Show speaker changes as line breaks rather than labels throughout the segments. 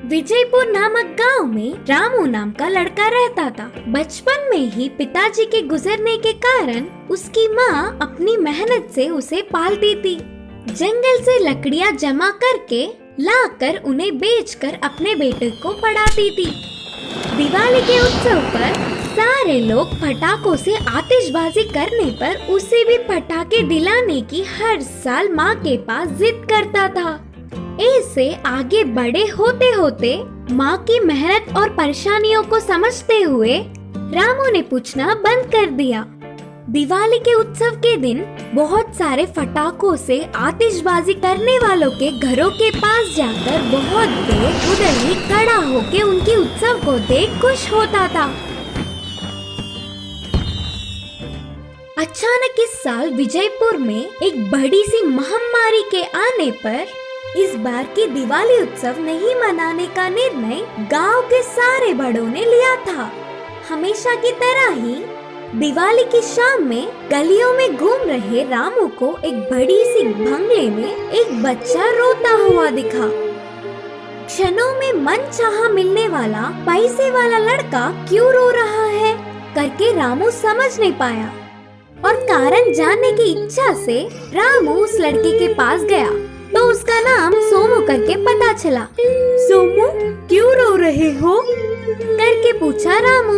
विजयपुर नामक गांव में रामू नाम का लड़का रहता था। बचपन में ही पिताजी के गुजरने के कारण उसकी माँ अपनी मेहनत से उसे पालती थी। जंगल से लकड़ियाँ जमा करके लाकर उन्हें बेचकर अपने बेटे को पढ़ाती थी। दिवाली के उत्सव पर सारे लोग पटाखों से आतिशबाजी करने पर उसे भी पटाखे दिलाने की हर साल माँ के पास जिद करता था। ऐसे आगे बड़े होते होते माँ की मेहनत और परेशानियों को समझते हुए रामू ने पूछना बंद कर दिया। दिवाली के उत्सव के दिन बहुत सारे पटाखों से आतिशबाजी करने वालों के घरों के पास जाकर बहुत देर उधर ही खड़ा होके उनके उत्सव को देख खुश होता था। अचानक इस साल विजयपुर में एक बड़ी सी महामारी के आने पर इस बार की दिवाली उत्सव नहीं मनाने का निर्णय गांव के सारे बड़ों ने लिया था। हमेशा की तरह ही दिवाली की शाम में गलियों में घूम रहे रामू को एक बड़ी सी बंगले में एक बच्चा रोता हुआ दिखा। क्षणों में मनचाहा मिलने वाला पैसे वाला लड़का क्यों रो रहा है करके रामू समझ नहीं पाया और कारण जानने की इच्छा से रामू उस लड़के के पास गया तो उसका नाम सोमू करके पता चला। सोमू, क्यों रो रहे हो करके पूछा रामू।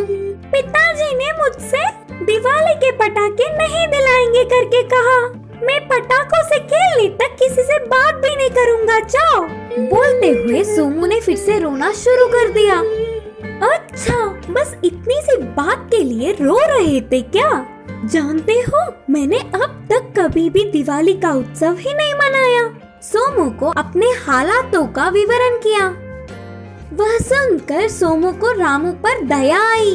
पिताजी ने मुझसे दिवाली के पटाखे नहीं दिलाएंगे करके कहा। मैं पटाखों से खेलने तक किसी से बात भी नहीं करूँगा, जाओ। बोलते हुए सोमू ने फिर से रोना शुरू कर दिया। अच्छा, बस इतनी सी बात के लिए रो रहे थे क्या? जानते हो, मैंने अब तक कभी भी दिवाली का उत्सव ही नहीं मनाया। सोमू को अपने हालातों का विवरण किया। वह सुनकर सोमू को रामू पर दया आई।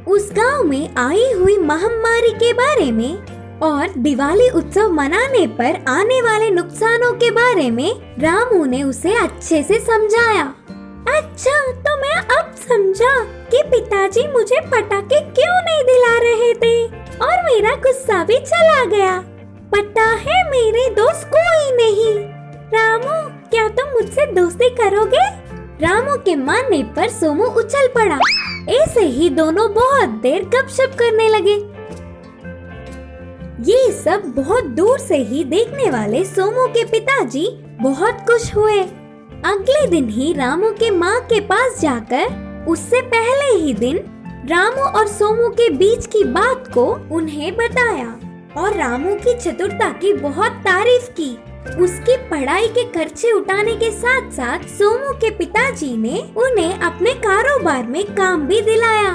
उस गांव में आई हुई महामारी के बारे में और दिवाली उत्सव मनाने पर आने वाले नुकसानों के बारे में रामू ने उसे अच्छे से समझाया। अच्छा, तो मैं अब समझा कि पिताजी मुझे पटाखे क्यों नहीं दिला रहे थे और मेरा गुस्सा भी चला गया। पता है, मेरे दोस्त कोई नहीं। रामू, क्या तुम मुझसे दोस्ती करोगे? रामू के मानने पर सोमू उछल पड़ा। ऐसे ही दोनों बहुत देर गपशप करने लगे। ये सब बहुत दूर से ही देखने वाले सोमू के पिताजी बहुत खुश हुए। अगले दिन ही रामू के माँ के पास जाकर उससे पहले ही दिन रामू और सोमू के बीच की बात को उन्हें बताया और रामू की चतुरता की बहुत तारीफ की। उसकी पढ़ाई के खर्चे उठाने के साथ साथ सोमू के पिताजी ने उन्हें अपने कारोबार में काम भी दिलाया।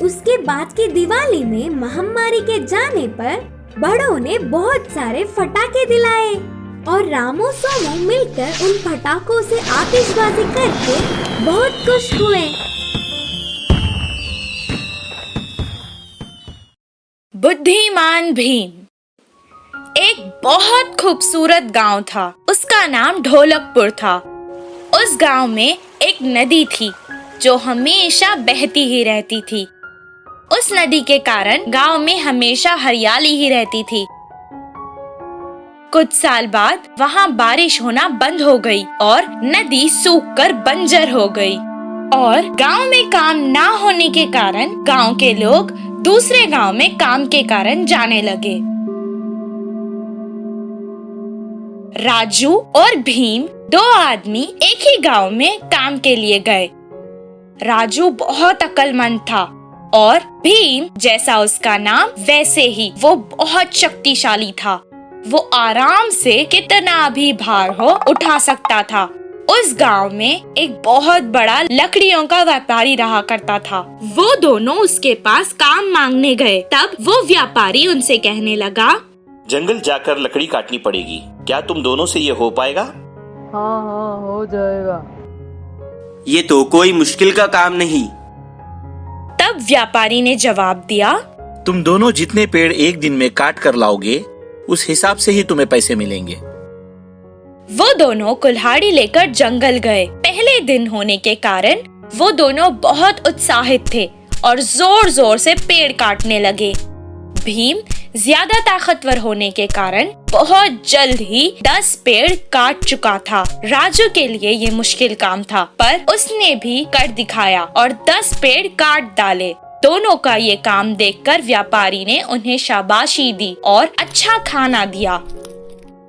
उसके बाद की दिवाली में महामारी के जाने पर बड़ों ने बहुत सारे पटाखे दिलाए और रामू सोमू मिलकर उन पटाखों से आतिशबाजी करके बहुत खुश हुए।
बुद्धिमान भीम। एक बहुत खूबसूरत गांव था। उसका नाम ढोलकपुर था। उस गांव में एक नदी थी जो हमेशा बहती ही रहती थी। उस नदी के कारण गांव में हमेशा हरियाली ही रहती थी। कुछ साल बाद वहां बारिश होना बंद हो गई और नदी सूखकर बंजर हो गई और गांव में काम ना होने के कारण गांव के लोग दूसरे गांव में काम के कारण जाने लगे। राजू और भीम दो आदमी एक ही गांव में काम के लिए गए। राजू बहुत अक्लमंद था और भीम, जैसा उसका नाम वैसे ही, वो बहुत शक्तिशाली था। वो आराम से कितना भी भार हो उठा सकता था। उस गांव में एक बहुत बड़ा लकड़ियों का व्यापारी रहा करता था। वो दोनों उसके पास काम मांगने गए। तब वो व्यापारी उनसे कहने लगा,
जंगल जाकर लकड़ी काटनी पड़ेगी, क्या तुम दोनों से ये हो पाएगा?
हाँ, हो जाएगा।
ये तो कोई मुश्किल का काम नहीं।
तब व्यापारी ने जवाब दिया,
तुम दोनों जितने पेड़ एक दिन में काट कर लाओगे उस हिसाब से ही तुम्हें पैसे मिलेंगे।
वो दोनों कुल्हाड़ी लेकर जंगल गए। पहले दिन होने के कारण वो दोनों बहुत उत्साहित थे और जोर जोर से पेड़ काटने लगे। भीम ज्यादा ताकतवर होने के कारण बहुत जल्द ही 10 पेड़ काट चुका था। राजू के लिए ये मुश्किल काम था, पर उसने भी कर दिखाया और 10 पेड़ काट डाले। दोनों का ये काम देखकर व्यापारी ने उन्हें शाबाशी दी और अच्छा खाना दिया।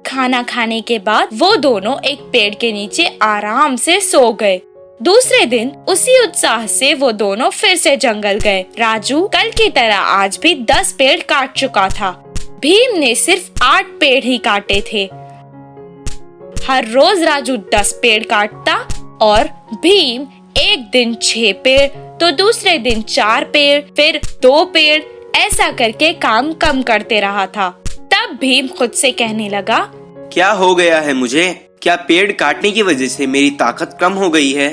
खाना खाने के बाद वो दोनों एक पेड़ के नीचे आराम से सो गए। दूसरे दिन उसी उत्साह से वो दोनों फिर से जंगल गए। राजू कल की तरह आज भी 10 पेड़ काट चुका था। भीम ने सिर्फ 8 पेड़ ही काटे थे। हर रोज राजू 10 पेड़ काटता और भीम एक दिन 6 पेड़, तो दूसरे दिन 4 पेड़, फिर 2 पेड़, ऐसा करके काम कम करते रहा था। तब भीम खुद से कहने लगा,
क्या हो गया है मुझे? क्या पेड़ काटने की वजह से मेरी ताकत कम हो गई है?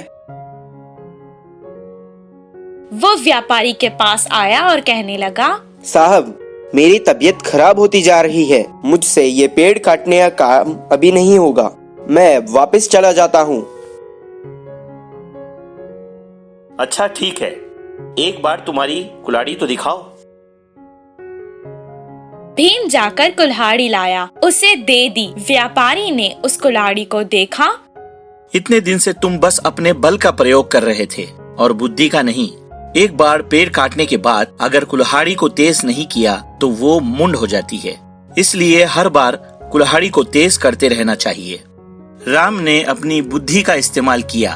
वो व्यापारी के पास आया और कहने लगा,
साहब, मेरी तबीयत खराब होती जा रही है। मुझसे ये पेड़ काटने का काम अभी नहीं होगा। मैं वापस चला जाता हूँ।
अच्छा ठीक है, एक बार तुम्हारी कुल्हाड़ी तो दिखाओ।
भीम जाकर कुल्हाड़ी लाया, उसे दे दी। व्यापारी ने उस कुल्हाड़ी को देखा।
इतने दिन से तुम बस अपने बल का प्रयोग कर रहे थे और बुद्धि का नहीं। एक बार पेड़ काटने के बाद अगर कुल्हाड़ी को तेज नहीं किया तो वो मुंड हो जाती है। इसलिए हर बार कुल्हाड़ी को तेज करते रहना चाहिए। राम ने अपनी बुद्धि का इस्तेमाल किया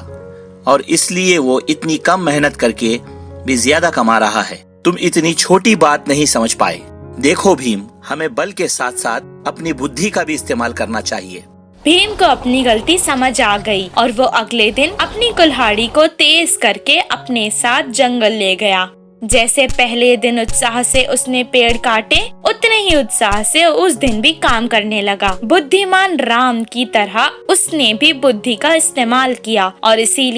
और इसलिए वो इतनी कम मेहनत करके भी ज्यादा कमा रहा है। तुम इतनी छोटी बात नहीं समझ पाए। देखो भीम, हमें बल के साथ साथ अपनी बुद्धि का भी इस्तेमाल करना चाहिए।
भीम को अपनी गलती समझ आ गई और वो अगले दिन अपनी कुल्हाड़ी को तेज करके अपने साथ जंगल ले गया। जैसे पहले दिन उत्साह से उसने पेड़ काटे, उतने ही उत्साह से उस दिन भी काम करने लगा। बुद्धिमान राम की तरह उसने भी बुद्धि का इस्तेमाल किया और इसीलिए